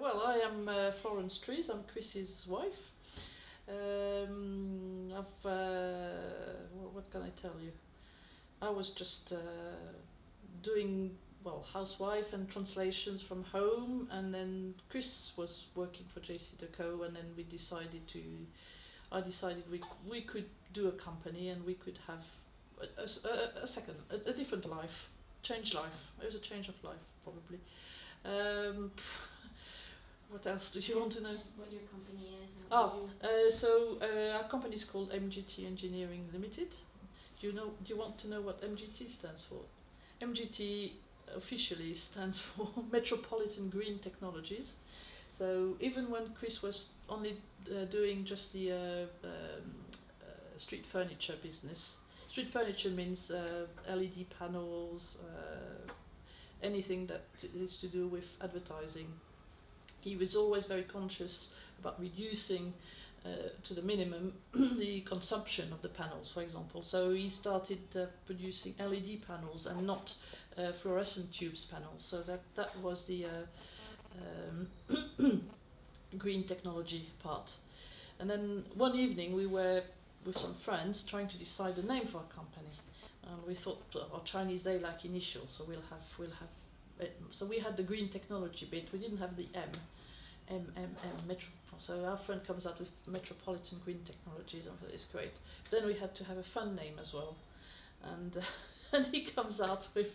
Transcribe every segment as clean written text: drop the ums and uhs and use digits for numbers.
Well, I am Florence Trees. I'm Chris's wife. What can I tell you? I was just doing housewife and translations from home, and then Chris was working for JC.co, and then I decided we could do a company, and we could have a different life, change life. It was a change of life, probably. Um, what else do you want to know? What your company is? Our company is called MGT Engineering Limited. Do you want to know what MGT stands for? MGT officially stands for Metropolitan Green Technologies. So even when Chris was only doing just the street furniture business, street furniture means LED panels, anything that is to do with advertising. He was always very conscious about reducing to the minimum the consumption of the panels, for example. So he started producing LED panels and not fluorescent tubes panels. So that was the green technology part. And then one evening we were with some friends trying to decide a name for our company. We thought our Chinese, they like initials, so we'll have it. So we had the green technology bit. We didn't have the Metro. So our friend comes out with Metropolitan Green Technologies, and it's great. Then we had to have a fun name as well, and and he comes out with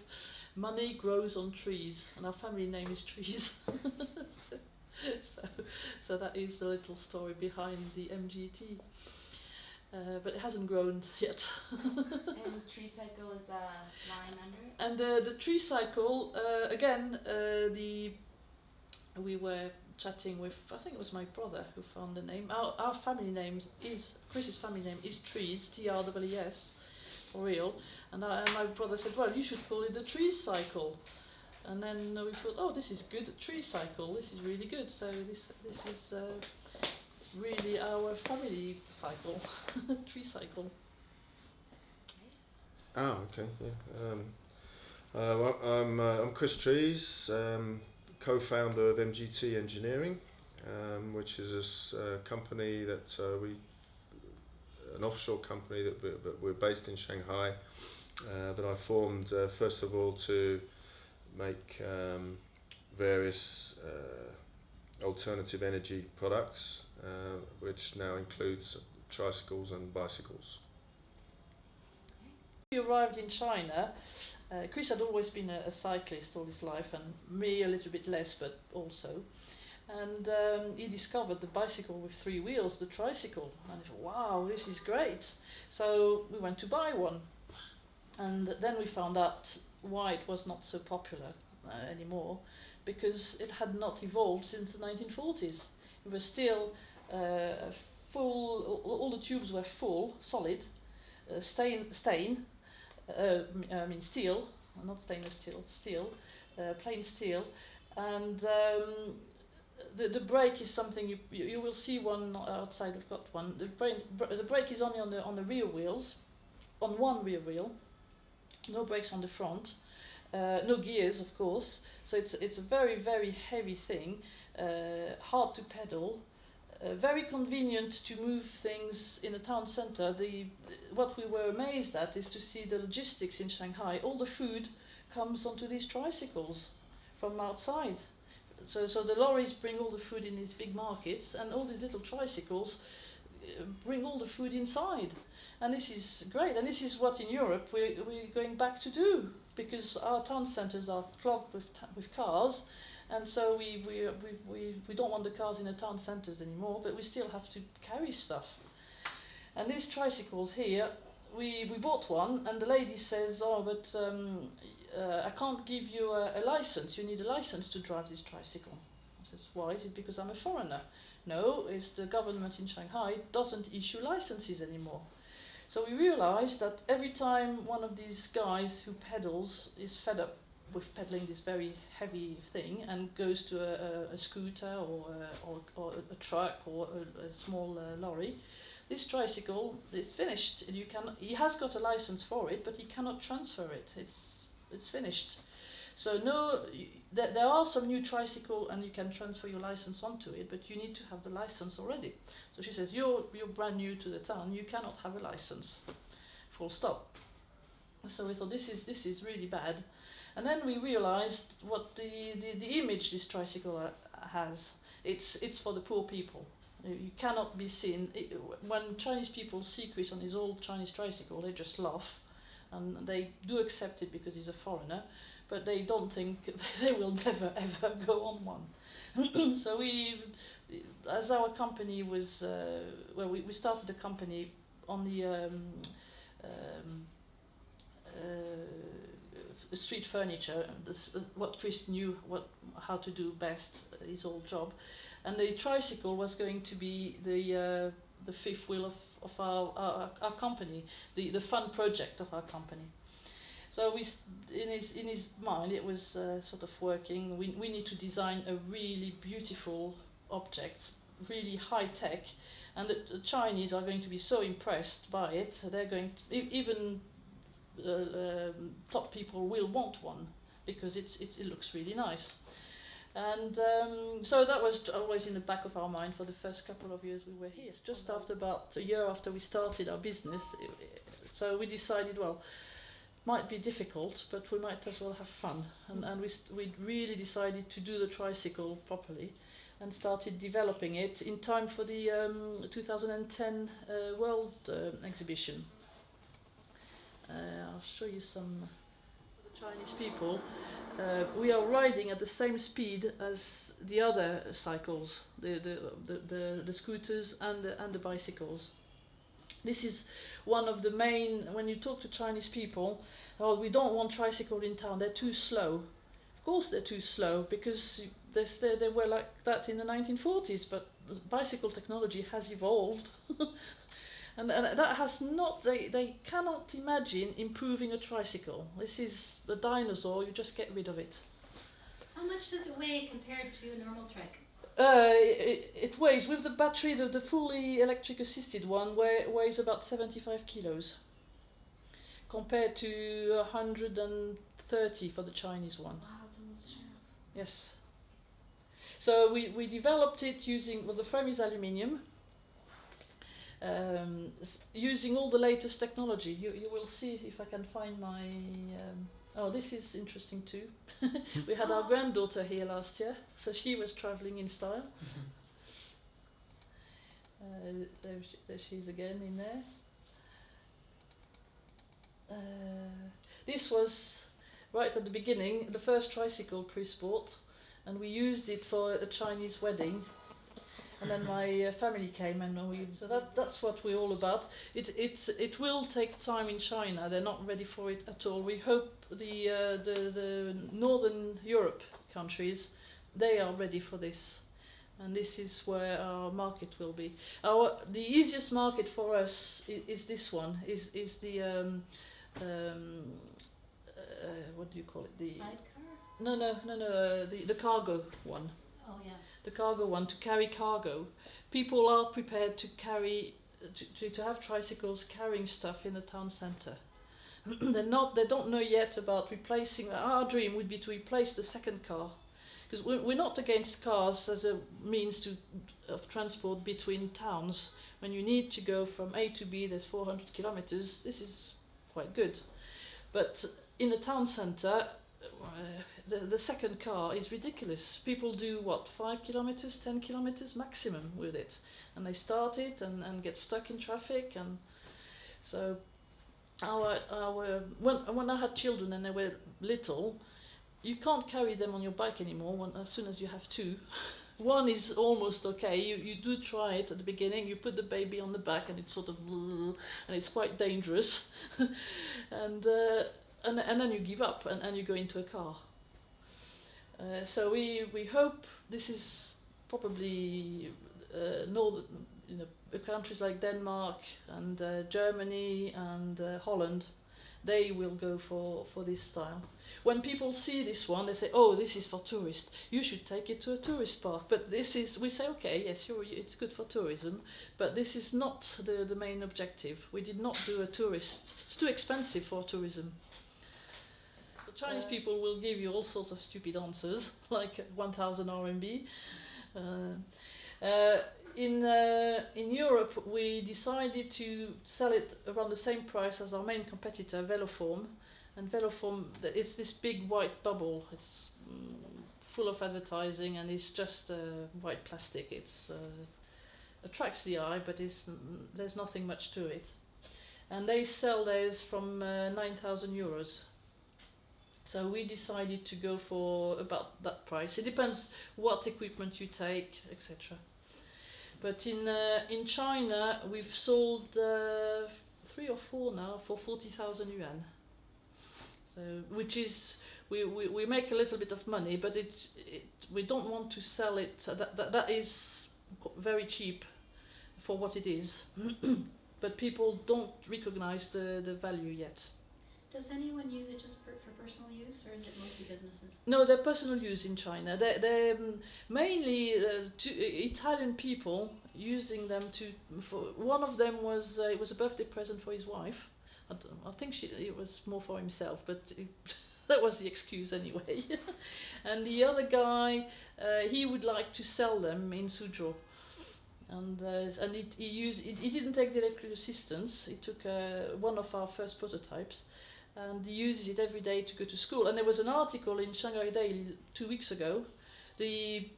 Money Grows on Trees, and our family name is Trees. So that is the little story behind the MGT. But it hasn't grown yet. And Treecycle is a line under it? And the Treecycle, again, we were chatting with, I think it was my brother who found the name. Our family name Chris's family name is Trees, Trees, for real. And my brother said, well, you should call it the Treecycle. And then we thought, oh, this is good, Treecycle, this is really good. So this is really our family cycle, Treecycle. Oh, okay, yeah. I'm Chris Trees, co-founder of MGT Engineering, which is a company that an offshore company that we're based in Shanghai, that I formed first of all to make various alternative energy products, which now includes tricycles and bicycles. We arrived in China. Chris had always been a cyclist all his life, and me a little bit less, but also. And he discovered the bicycle with 3 wheels, the tricycle, and he thought, wow, this is great. So we went to buy one, and then we found out why it was not so popular anymore, because it had not evolved since the 1940s. It was still full, all the tubes were full, solid, steel, not stainless steel, steel, plain steel, and the brake is something you will see one outside. We've got one. The brake is only on the rear wheels, on one rear wheel. No brakes on the front, no gears, of course. So it's a very, very heavy thing, hard to pedal. Very convenient to move things in a town centre. What we were amazed at is to see the logistics in Shanghai. All the food comes onto these tricycles from outside. So the lorries bring all the food in these big markets, and all these little tricycles bring all the food inside. And this is great. And this is what in Europe we're going back to do, because our town centres are clogged with cars. And so we don't want the cars in the town centres anymore, but we still have to carry stuff. And these tricycles here, we bought one, and the lady says, oh, but I can't give you a license. You need a license to drive this tricycle. I says, why? Is it because I'm a foreigner? No, it's the government in Shanghai doesn't issue licenses anymore. So we realized that every time one of these guys who pedals is fed up with pedaling this very heavy thing and goes to a scooter or a truck or a small lorry, this tricycle is finished. He has got a license for it, but he cannot transfer it. It's finished. So no, there are some new tricycle and you can transfer your license onto it, but you need to have the license already. So she says, you're brand new to the town, you cannot have a license, full stop. So we thought this is really bad. And then we realized what the image this tricycle has. It's for the poor people. You cannot be seen. When Chinese people see Chris on his old Chinese tricycle, they just laugh, and they do accept it because he's a foreigner, but they don't think they will never ever go on one. So we, as our company was, we started a company on the street furniture, what Chris knew how to do best, his old job, and the tricycle was going to be the fifth wheel of our company, the fun project of our company. So in his mind it was sort of working. We need to design a really beautiful object, really high tech, and the Chinese are going to be so impressed by it. They're going to, even top people will want one because it looks really nice. And so that was always in the back of our mind for the first couple of years we were here. Just after about a year after we started our business, so we decided, well, might be difficult, but we might as well have fun. And we really decided to do the tricycle properly and started developing it in time for the 2010 World Exhibition. I'll show you some Chinese people. We are riding at the same speed as the other cycles, the scooters and the bicycles. This is one of the main, when you talk to Chinese people, oh, we don't want tricycle in town, they're too slow. Of course they're too slow, because they were like that in the 1940s, but bicycle technology has evolved. And that has not, they cannot imagine improving a tricycle. This is a dinosaur, you just get rid of it. How much does it weigh compared to a normal trike? It weighs, with the battery, the fully electric assisted one, weighs about 75 kilos. Compared to 130 for the Chinese one. Wow, it's almost half. Yes. So we developed it using, well, the frame is aluminium. Using all the latest technology. You will see if I can find my... oh, this is interesting too. We had our granddaughter here last year, so she was travelling in style. There she is again in there. This was right at the beginning, the first tricycle Chris bought, and we used it for a Chinese wedding. And then my family came, and so that's what we're all about. It will take time in China. They're not ready for it at all. We hope the Northern Europe countries, they are ready for this, and this is where our market will be. The easiest market for us is this one. Is the what do you call it? The Sidecar? No. The cargo one. Oh yeah. The cargo one, to carry cargo. People are prepared to carry, to have tricycles carrying stuff in the town centre. They don't know yet about replacing. Our dream would be to replace the second car, because we're not against cars as a means of transport between towns. When you need to go from A to B, there's 400 kilometers. This is quite good, but in the town centre, the second car is ridiculous. People do what, 5 kilometers, 10 kilometers maximum with it, and they start it and get stuck in traffic. And so when I had children and they were little, you can't carry them on your bike anymore as soon as you have two. One is almost okay. You do try it at the beginning. You put the baby on the back and it's sort of, and it's quite dangerous. and then you give up and you go into a car. So we hope this is probably countries like Denmark and Germany and Holland, they will go for this style. When people see this one, they say, "Oh, this is for tourists. You should take it to a tourist park." But we say, "Okay, yes, it's good for tourism, but this is not the main objective. We did not do a tourist. It's too expensive for tourism." Chinese people will give you all sorts of stupid answers, like 1,000 RMB. In Europe, we decided to sell it around the same price as our main competitor, Veloform. And Veloform, it's this big white bubble. It's full of advertising, and it's just white plastic. It's attracts the eye, but there's nothing much to it. And they sell theirs from 9,000 euros. So we decided to go for about that price. It depends what equipment you take, etc. But in China, we've sold 3 or 4 now for 40,000 yuan. So which is we make a little bit of money, but we don't want to sell it. That is very cheap for what it is. But people don't recognize the value yet. Does anyone use it just for personal use, or is it mostly businesses? No, they're personal use in China. They're mainly Italian people using them one of them was it was a birthday present for his wife. I think it was more for himself, but that was the excuse anyway. And the other guy, he would like to sell them in Suzhou. And he didn't take the electrical assistance. He took one of our first prototypes, and he uses it every day to go to school. And there was an article in Shanghai Daily 2 weeks ago. The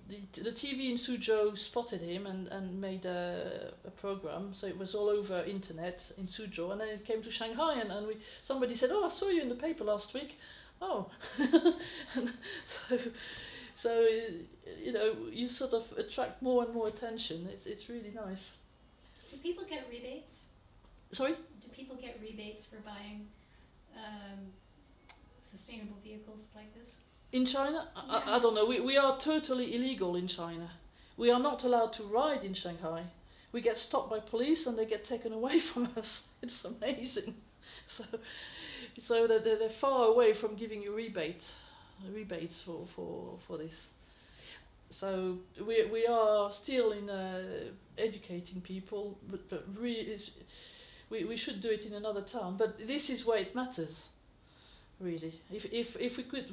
TV in Suzhou spotted him and made a program, so it was all over internet in Suzhou, and then it came to Shanghai, and somebody said, "Oh, I saw you in the paper last week." Oh, so you sort of attract more and more attention. It's really nice. Do people get rebates? Sorry? Do people get rebates for buying sustainable vehicles like this? In China? I don't know. We are totally illegal in China. We are not allowed to ride in Shanghai. We get stopped by police and they get taken away from us. It's amazing. So they're far away from giving you rebates for this. So we are still in educating people, but really we should do it in another town. But this is where it matters. Really, if we could,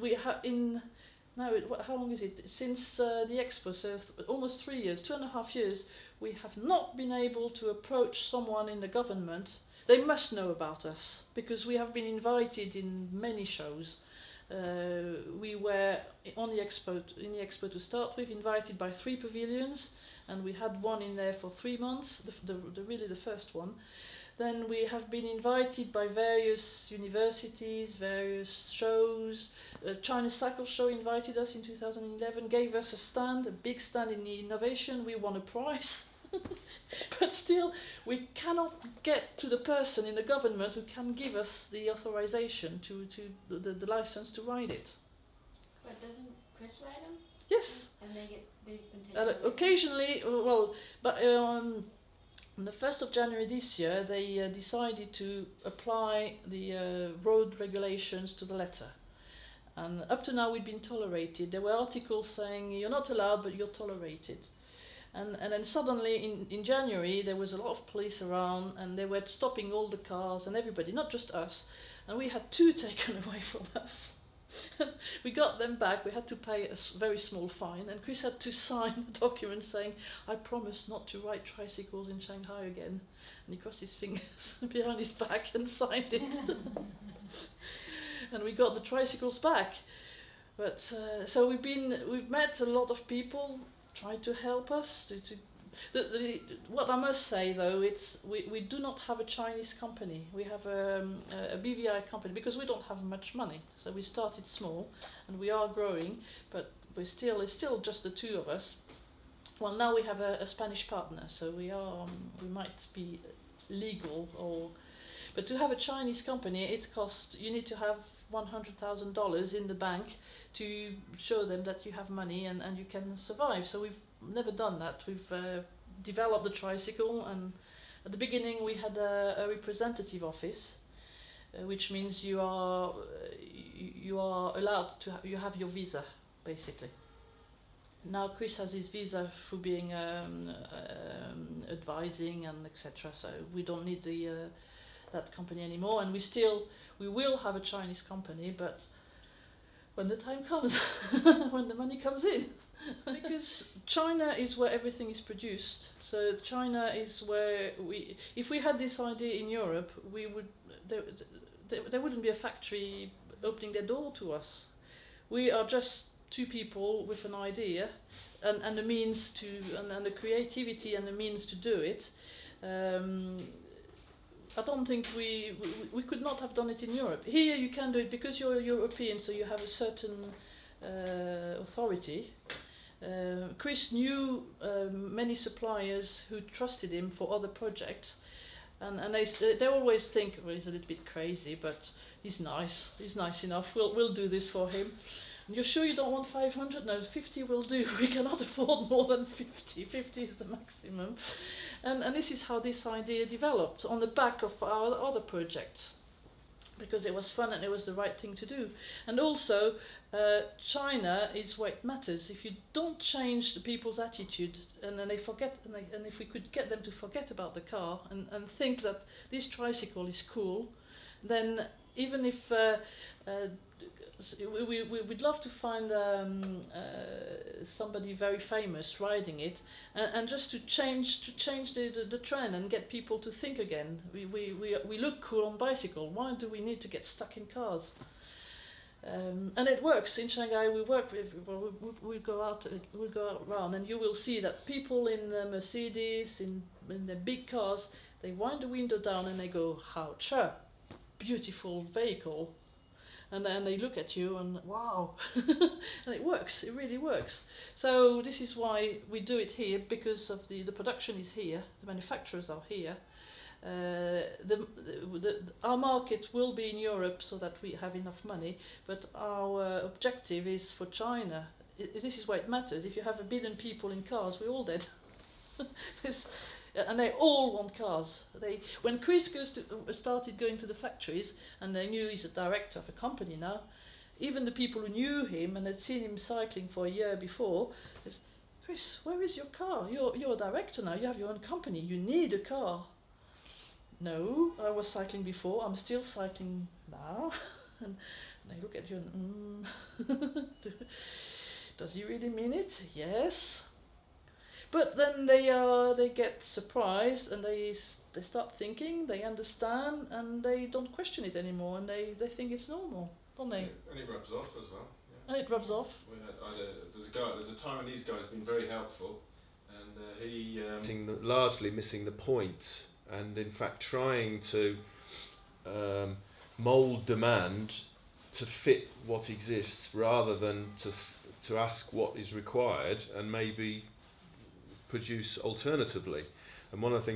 how long is it since the expo? So almost 3 years, 2.5 years. We have not been able to approach someone in the government. They must know about us because we have been invited in many shows. We were on the expo to start with, invited by 3 pavilions, and we had one in there for 3 months. Really the first one. Then we have been invited by various universities, various shows. China Cycle Show invited us in 2011, gave us a big stand in the innovation. We won a prize. But still, we cannot get to the person in the government who can give us the authorization the license to ride it. But doesn't Chris ride them? Yes. And they've been taken away? Occasionally, but on the 1st of January this year, they decided to apply the road regulations to the letter. And up to now, we'd been tolerated. There were articles saying you're not allowed, but you're tolerated. And then suddenly in January, there was a lot of police around, and they were stopping all the cars and everybody, not just us. And we had 2 taken away from us. We got them back. We had to pay a very small fine, and Chris had to sign a document saying, "I promise not to ride tricycles in Shanghai again." And he crossed his fingers behind his back and signed it. And we got the tricycles back. But so we've met a lot of people, tried to help us. What I must say though, we do not have a Chinese company. We have a BVI company because we don't have much money. So we started small, and we are growing, but it's still just the 2 of us. Well, now we have a Spanish partner, so we might be legal, but to have a Chinese company, you need to have $100,000 in the bank to show them that you have money and you can survive. So we've never done that. We've developed the tricycle, and at the beginning we had a representative office, which means you are allowed to you have your visa basically. Now Chris has his visa for being advising and etc. So we don't need that company anymore, and we will have a Chinese company, but when the time comes, when the money comes in. Because China is where everything is produced. So China is where if we had this idea in Europe, there wouldn't be a factory opening their door to us. We are just two people with an idea, and the means to, and the creativity and the means to do it. I don't think we could not have done it in Europe. Here you can do it because you're European, so you have a certain authority. Chris knew many suppliers who trusted him for other projects, and they always think, well, he's a little bit crazy, but he's nice enough. We'll do this for him. And you're sure you don't want 500? No, 50 will do. We cannot afford more than 50. 50 is the maximum. And this is how this idea developed on the back of our other projects, because it was fun and it was the right thing to do. And also, China is where it matters. If you don't change the people's attitude, and then they forget, and if we could get them to forget about the car and think that this tricycle is cool, then even if we'd love to find somebody very famous riding it, and just to change the trend and get people to think again. We look cool on bicycle. Why do we need to get stuck in cars? And it works in Shanghai. We work with. We go out around, and you will see that people in the Mercedes, in the big cars, they wind the window down and they go, "How beautiful vehicle." And then they look at you and wow, and it works. It really works. So this is why we do it here, because of the production is here, the manufacturers are here. Our market will be in Europe so that we have enough money, but our objective is for China. This is why it matters. If you have 1 billion people in cars, we're all dead. And they all want cars. When Chris started going to the factories, and they knew he's a director of a company now, even the people who knew him and had seen him cycling for a year before, said, "Chris, where is your car? You're a director now. You have your own company. You need a car." "No, I was cycling before. I'm still cycling now." And they look at you and, "Does he really mean it?" "Yes." But then they get surprised, and they start thinking, they understand, and they don't question it anymore, and they think it's normal, don't they? Yeah, and it rubs off as well. Yeah. And it rubs off. There's a Taiwanese guy who's been very helpful, and he largely missing the point, and in fact trying to mould demand to fit what exists, rather than to ask what is required and maybe produce alternatively. And one of the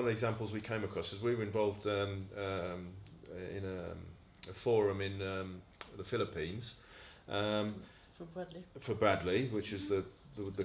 examples we came across is we were involved in a forum in the Philippines for Bradley, which is the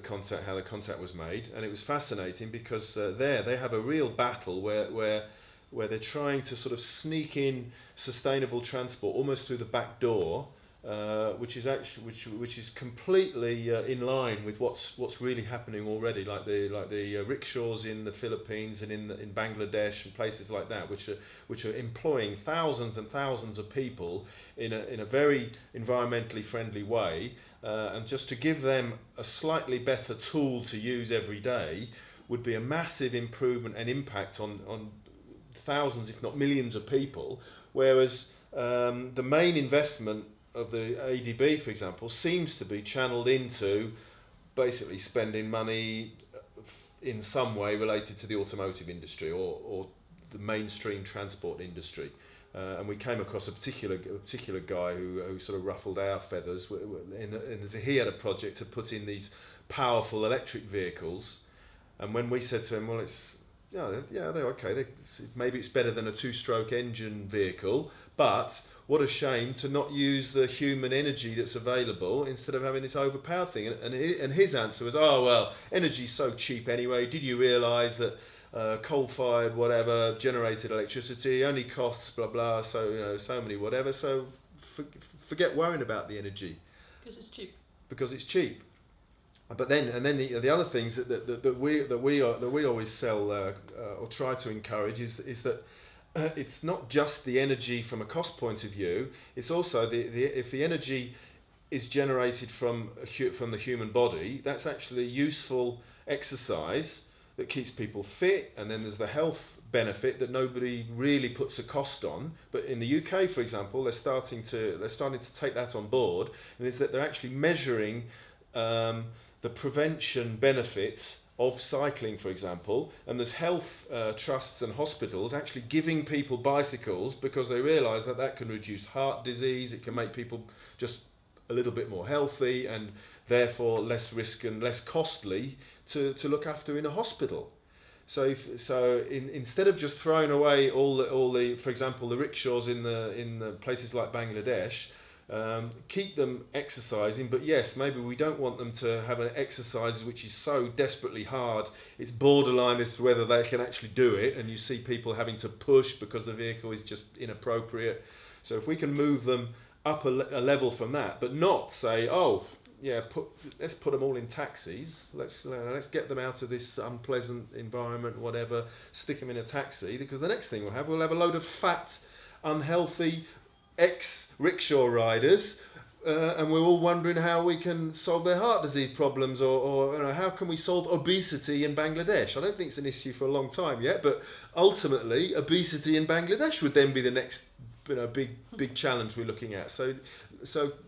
contact, how the contact was made, and it was fascinating because there they have a real battle where they're trying to sort of sneak in sustainable transport almost through the back door. Which is completely in line with what's really happening already, like the rickshaws in the Philippines and in Bangladesh and places like that, which are employing thousands and thousands of people in a very environmentally friendly way, and just to give them a slightly better tool to use every day would be a massive improvement and impact on thousands, if not millions, of people. Whereas the main investment of the ADB, for example, seems to be channeled into basically spending money in some way related to the automotive industry or the mainstream transport industry. And we came across a particular guy who sort of ruffled our feathers. He had a project to put in these powerful electric vehicles, and when we said to him, "Well, they're okay. Maybe it's better than a 2-stroke engine vehicle, but what a shame to not use the human energy that's available instead of having this overpowered thing." And his answer was, "Oh, well, energy's so cheap anyway. Did you realise that coal-fired whatever generated electricity only costs blah blah, so so many whatever, so forget worrying about the energy Because it's cheap." Because it's cheap. But then the other things that we always sell or try to encourage is that it's not just the energy from a cost point of view. It's also if the energy is generated from from the human body. That's actually useful exercise that keeps people fit, and then there's the health benefit that nobody really puts a cost on. But in the UK, for example, they're starting to take that on board, and is that they're actually measuring the prevention benefits of cycling, for example, and there's health trusts and hospitals actually giving people bicycles because they realise that that can reduce heart disease, it can make people just a little bit more healthy, and therefore less risk and less costly to look after in a hospital. So instead of just throwing away all the for example the rickshaws in the places like Bangladesh, keep them exercising, but yes, maybe we don't want them to have an exercise which is so desperately hard it's borderline as to whether they can actually do it, and you see people having to push because the vehicle is just inappropriate. So if we can move them up a level from that, but not say, oh yeah, let's put them all in taxis, let's get them out of this unpleasant environment, whatever, stick them in a taxi, because the next thing we'll have a load of fat, unhealthy ex-rickshaw riders, and we're all wondering how we can solve their heart disease problems, or how can we solve obesity in Bangladesh. I don't think it's an issue for a long time yet, but ultimately obesity in Bangladesh would then be the next big challenge we're looking at. So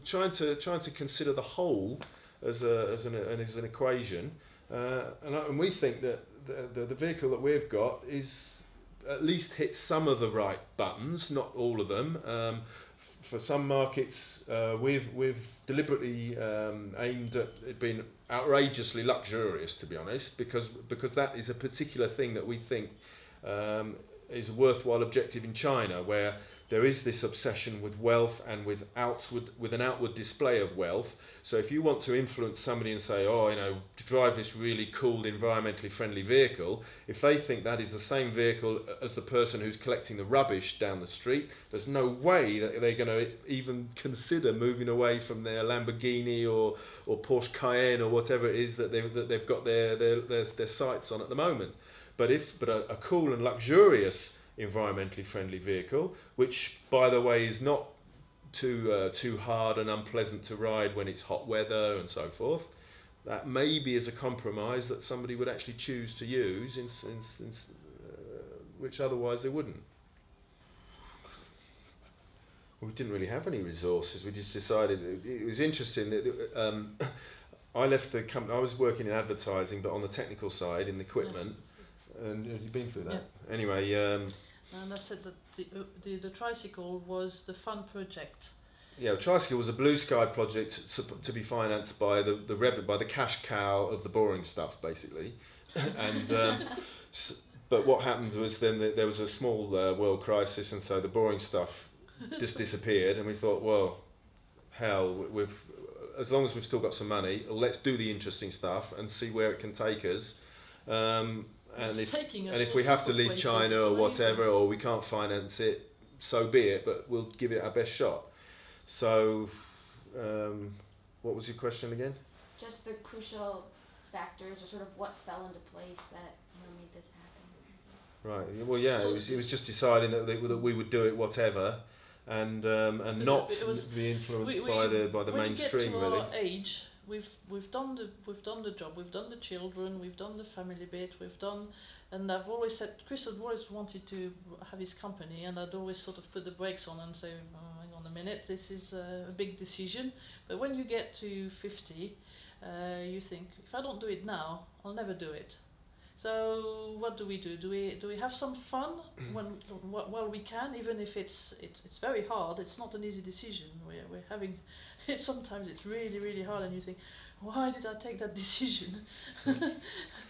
trying to consider the whole as an equation, and we think that the vehicle that we've got is at least hits some of the right buttons, not all of them. For some markets, we've deliberately aimed at it being outrageously luxurious, to be honest, because that is a particular thing that we think is a worthwhile objective in China, where there is this obsession with wealth and with an outward display of wealth. So if you want to influence somebody and say, to drive this really cool, environmentally friendly vehicle, if they think that is the same vehicle as the person who's collecting the rubbish down the street, there's no way that they're going to even consider moving away from their Lamborghini or Porsche Cayenne or whatever it is that they've got their sights on at the moment. But a cool and luxurious environmentally friendly vehicle, which by the way is not too hard and unpleasant to ride when it's hot weather and so forth, that maybe is a compromise that somebody would actually choose to use, which otherwise they wouldn't. We didn't really have any resources. We just decided it was interesting that I left the company. I was working in advertising, but on the technical side in the equipment. And you've been through that. Yeah. Anyway, and I said that the tricycle was the fun project. Yeah, the tricycle was a blue sky project to be financed by the cash cow of the boring stuff, basically. And but what happened was then there was a small world crisis, and so the boring stuff just disappeared. And we thought, well, hell, as long as we've still got some money, let's do the interesting stuff and see where it can take us. And if we have to leave China or whatever, or we can't finance it, so be it, but we'll give it our best shot. So, what was your question again? Just the crucial factors, or sort of what fell into place that made this happen. Right. Well, yeah, it was just deciding that we would do it whatever, and not be influenced by the mainstream, when you get to really. our age, we've done the job, we've done the children, we've done the family bit, and I've always said, Chris had always wanted to have his company, and I'd always sort of put the brakes on and say, hang on a minute, this is a big decision. But when you get to 50, you think, if I don't do it now, I'll never do it. So what do we do? Do we have some fun while we can, even if it's very hard? It's not an easy decision. We're having it. Sometimes it's really, really hard, and you think, why did I take that decision?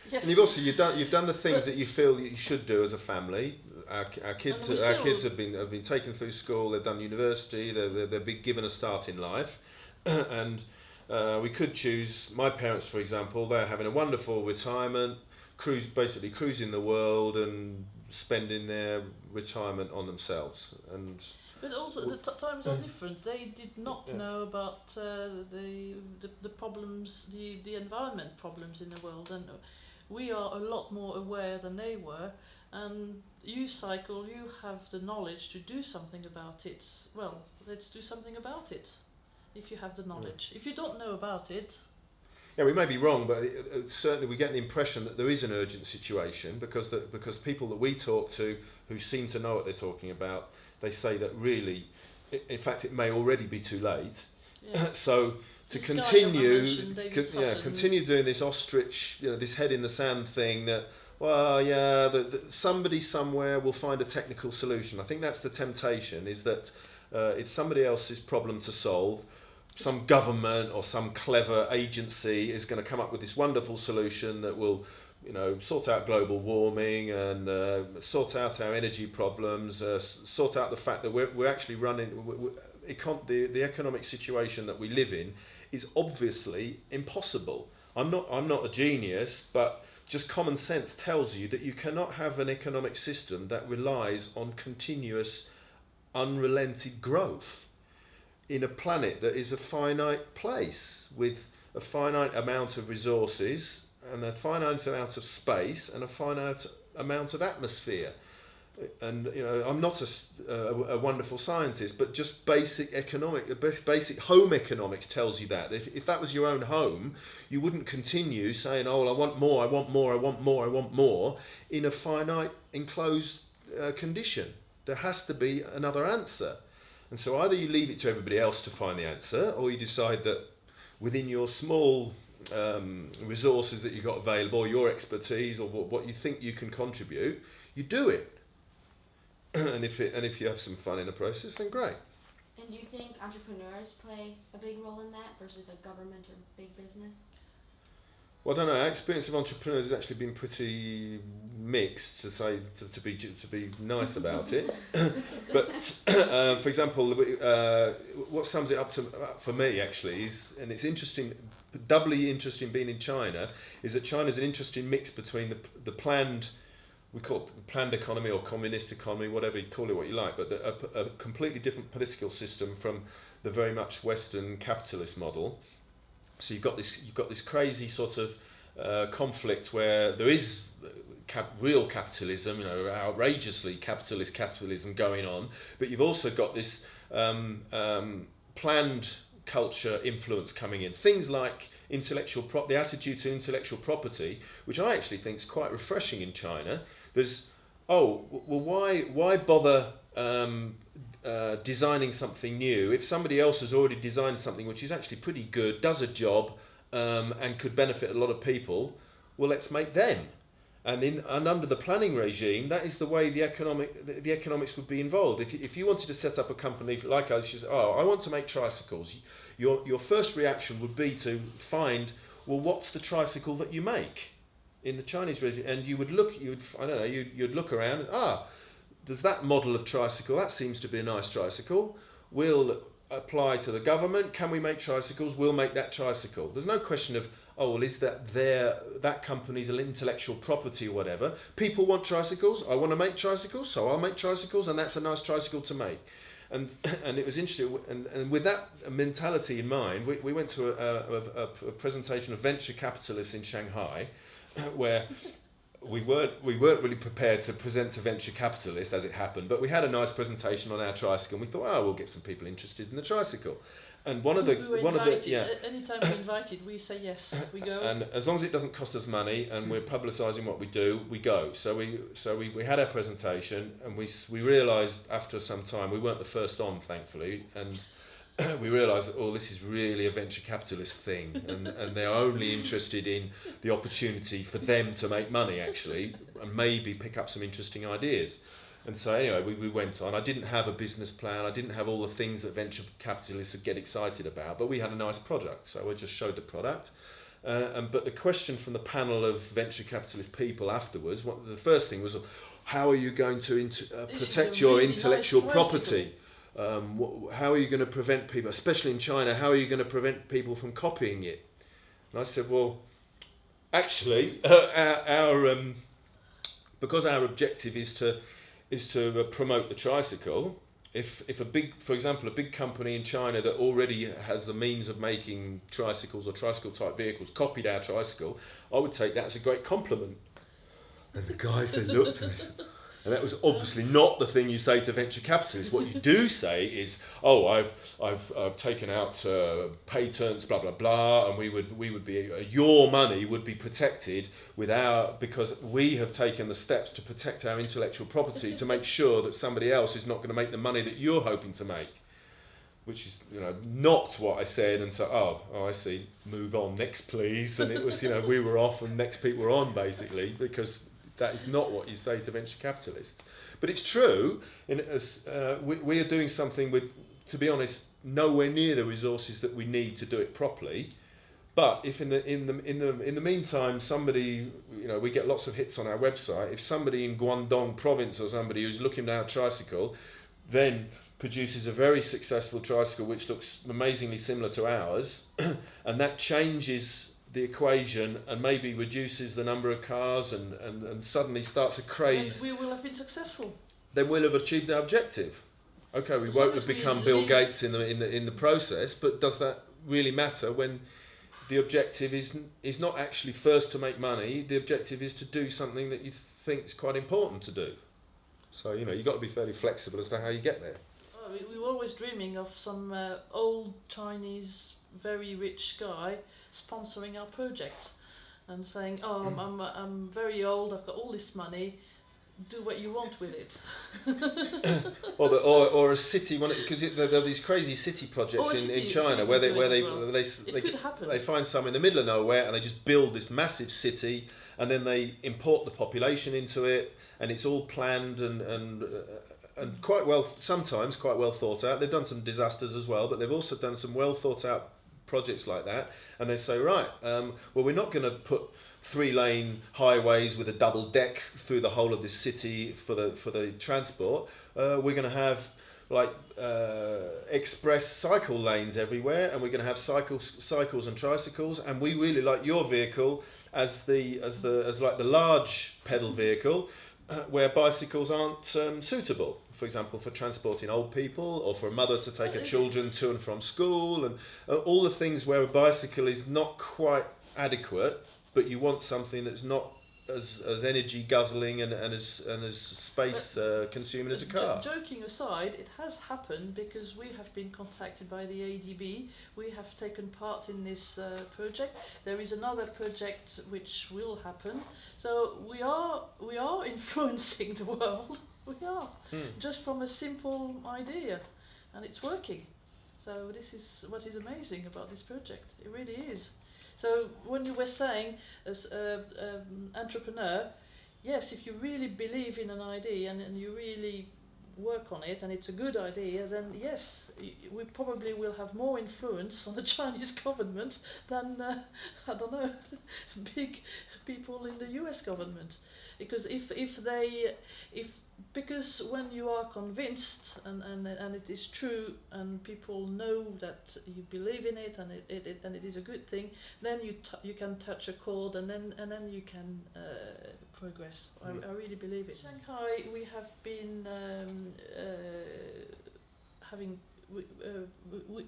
Yes. And you've done the things that you feel you should do as a family. Our kids have been taken through school. They've done university. They've been given a start in life, and we could choose. My parents, for example, they're having a wonderful retirement. Cruising the world and spending their retirement on themselves. But also the times are different. They did not know about the problems, the environment problems in the world, and we are a lot more aware than they were. And you cycle, you have the knowledge to do something about it. Well, let's do something about it. if you have the knowledge. If you don't know about it, Yeah, we may be wrong, but certainly we get the impression that there is an urgent situation because people that we talk to who seem to know what they're talking about, they say that really, in fact, it may already be too late. yeah. So to This guy that I continue, mentioned, David Sutton, continue doing this ostrich, this head in the sand thing that, well, yeah, somebody somewhere will find a technical solution. I think that's the temptation, is that it's somebody else's problem to solve. Some government or some clever agency is going to come up with this wonderful solution that will, sort out global warming and sort out our energy problems, sort out the fact that we're actually running. The economic situation that we live in is obviously impossible. I'm not a genius, but just common sense tells you that you cannot have an economic system that relies on continuous, unrelented growth in a planet that is a finite place with a finite amount of resources and a finite amount of space and a finite amount of atmosphere. And I'm not a wonderful scientist, but just basic home economics tells you that. If that was your own home, you wouldn't continue saying, "Oh, I want more, I want more, I want more, I want more," in a finite enclosed condition. There has to be another answer. And so either you leave it to everybody else to find the answer, or you decide that within your small resources that you've got available, or your expertise, or what you think you can contribute, you do it. And if you have some fun in the process, then great. And do you think entrepreneurs play a big role in that versus a government or big business? Well, I don't know. Our experience of entrepreneurs has actually been pretty mixed, to be nice about it. But for example, what sums it up for me actually is, and it's interesting, doubly interesting being in China, is that China's an interesting mix between the planned, we call it planned economy or communist economy, whatever you call it, what you like, but a completely different political system from the very much Western capitalist model. So you've got this crazy sort of conflict where there is real capitalism, outrageously capitalist capitalism going on, but you've also got this planned culture influence coming in. Things like the attitude to intellectual property, which I actually think is quite refreshing in China. There's, why bother designing something new if somebody else has already designed something which is actually pretty good, does a job, and could benefit a lot of people? Well, let's make them. And under the planning regime, that is the way the economics would be involved. If you wanted to set up a company like us, you say, I want to make tricycles. Your first reaction would be to find, well, what's the tricycle that you make in the Chinese regime? And you'd look around. There's that model of tricycle. That seems to be a nice tricycle. We'll apply to the government. Can we make tricycles? We'll make that tricycle. There's no question of, is that company's intellectual property or whatever. People want tricycles. I want to make tricycles, so I'll make tricycles, and that's a nice tricycle to make. And it was interesting. And with that mentality in mind, we went to a presentation of venture capitalists in Shanghai, where we weren't really prepared to present to venture capitalists as it happened, but we had a nice presentation on our tricycle, and we thought, we'll get some people interested in the tricycle. And anytime we're invited, we say yes, we go. And as long as it doesn't cost us money, and we're publicising what we do, we go. So we had our presentation, and we realised after some time, we weren't the first on, thankfully, and we realised that this is really a venture capitalist thing, and they're only interested in the opportunity for them to make money actually, and maybe pick up some interesting ideas. And so anyway, we went on. I didn't have a business plan. I didn't have all the things that venture capitalists would get excited about, but we had a nice product. So I just showed the product. But the question from the panel of venture capitalist people afterwards, the first thing was, how are you going to protect your really intellectual property? How are you going to prevent people, especially in China, how are you going to prevent people from copying it? And I said, well, actually, because our objective is to promote the tricycle. If for example, a big company in China that already has the means of making tricycles or tricycle type vehicles copied our tricycle, I would take that as a great compliment. And the guys, they looked at me. And that was obviously not the thing you say to venture capitalists. What you do say is, "Oh, I've taken out patents, blah blah blah, and we would be your money would be protected because we have taken the steps to protect our intellectual property to make sure that somebody else is not going to make the money that you're hoping to make," which is not what I said. And so oh I see, move on next please, and it was we were off and next people were on basically, because that is not what you say to venture capitalists. But it's true. We are doing something with, to be honest, nowhere near the resources that we need to do it properly. But if in the meantime somebody, we get lots of hits on our website. If somebody in Guangdong province or somebody who's looking at our tricycle, then produces a very successful tricycle which looks amazingly similar to ours, and that changes the equation and maybe reduces the number of cars and suddenly starts a craze, we will have been successful. Then we'll have achieved our objective. Okay, we As won't long have as we become Bill leave- Gates in the process, but does that really matter when the objective is not actually first to make money? The objective is to do something that you think is quite important to do. So you've got to be fairly flexible as to how you get there. We were always dreaming of some old Chinese, very rich guy sponsoring our project and saying, "Oh, I'm very old. I've got all this money. Do what you want with it." or a city, because there are these crazy city projects Or a in city China where doing they as well. It could happen. they find some in the middle of nowhere and they just build this massive city, and then they import the population into it, and it's all planned and sometimes quite well thought out. They've done some disasters as well, but they've also done some well thought out projects like that. And they say, right, well, we're not going to put 3-lane highways with a double deck through the whole of this city for the transport. We're going to have express cycle lanes everywhere, and we're going to have cycles and tricycles. And we really like your vehicle as like the large pedal vehicle, where bicycles aren't suitable. For example, for transporting old people, or for a mother to take her children to and from school, and all the things where a bicycle is not quite adequate, but you want something that's not as energy guzzling and as space consuming as a car. Joking aside, it has happened because we have been contacted by the ADB. We have taken part in this project. There is another project which will happen. So we are influencing the world. We are, just from a simple idea, and it's working. So this is what is amazing about this project. It really is. So when you were saying, as entrepreneur, yes, if you really believe in an idea and you really work on it and it's a good idea, then yes, we probably will have more influence on the Chinese government than, I don't know, big people in the US government. Because because when you are convinced and it is true and people know that you believe in it and it is a good thing, then you can touch a chord and then you can progress. I really believe it. Shanghai, we have been having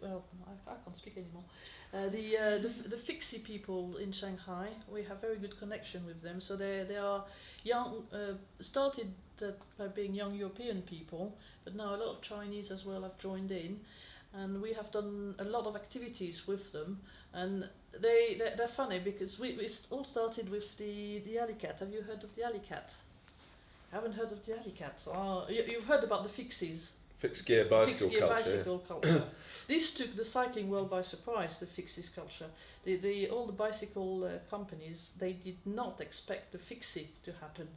well, I can't speak anymore. The Fixie people in Shanghai, we have very good connection with them. So they are young, started by being young European people, but now a lot of Chinese as well have joined in, and we have done a lot of activities with them. And they're funny because we all started with the alley cat. Have you heard of the alley cat? I haven't heard of the alley cat. Oh, you've heard about the Fixies. Fixed gear bicycle culture. This took the cycling world by surprise, the Fixies culture. All the bicycle companies, they did not expect the Fixie to happen.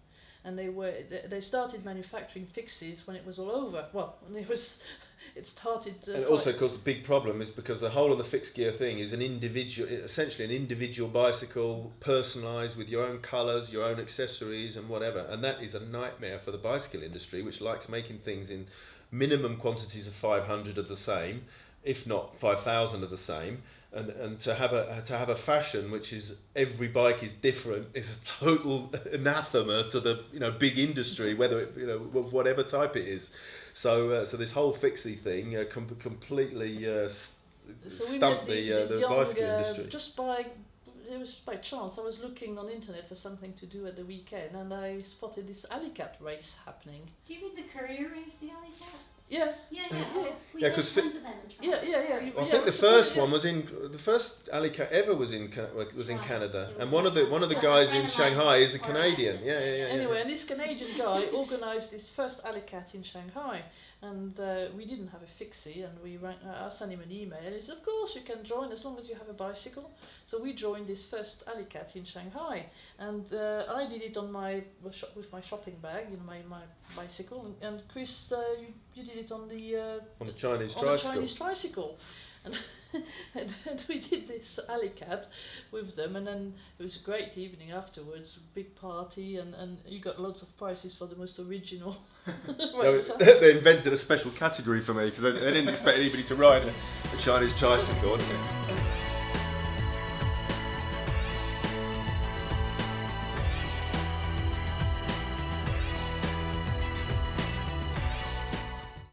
And they started manufacturing Fixies when it was all over. Well, when it started. And also, because the big problem is because the whole of the fixed gear thing is essentially an individual bicycle, personalised with your own colours, your own accessories, and whatever. And that is a nightmare for the bicycle industry, which likes making things in minimum quantities of 500 of the same, if not 5,000 of the same. And to have a fashion which is every bike is different is a total anathema to the big industry, whether it of whatever type it is. So this whole fixie thing completely stumped the bicycle industry. Just by it was by chance. I was looking on the internet for something to do at the weekend, and I spotted this alley cat race happening. Do you mean the courier race, the alley cat? Yeah. Yeah. Yeah. We Yeah, had 'cause tons of them in Toronto. Yeah. Sorry. I Yeah, think the so- first yeah. one was the first alley cat ever was in Toronto. Canada, It and was one of the a guys friend in of mine Shanghai is a organized Canadian. it. Yeah. Anyway, and this Canadian guy organised this first alley cat in Shanghai, and we didn't have a fixie, and I sent him an email. He said, "Of course you can join as long as you have a bicycle." So we joined this first alley cat in Shanghai, and I did it on with my shopping bag, my bicycle, and Chris, you did it on the On the Chinese on a tricycle. Chinese tricycle, and and we did this alley cat with them, and then it was a great evening afterwards, big party, and you got lots of prizes for the most original racer. They invented a special category for me because they didn't expect anybody to ride a Chinese tricycle.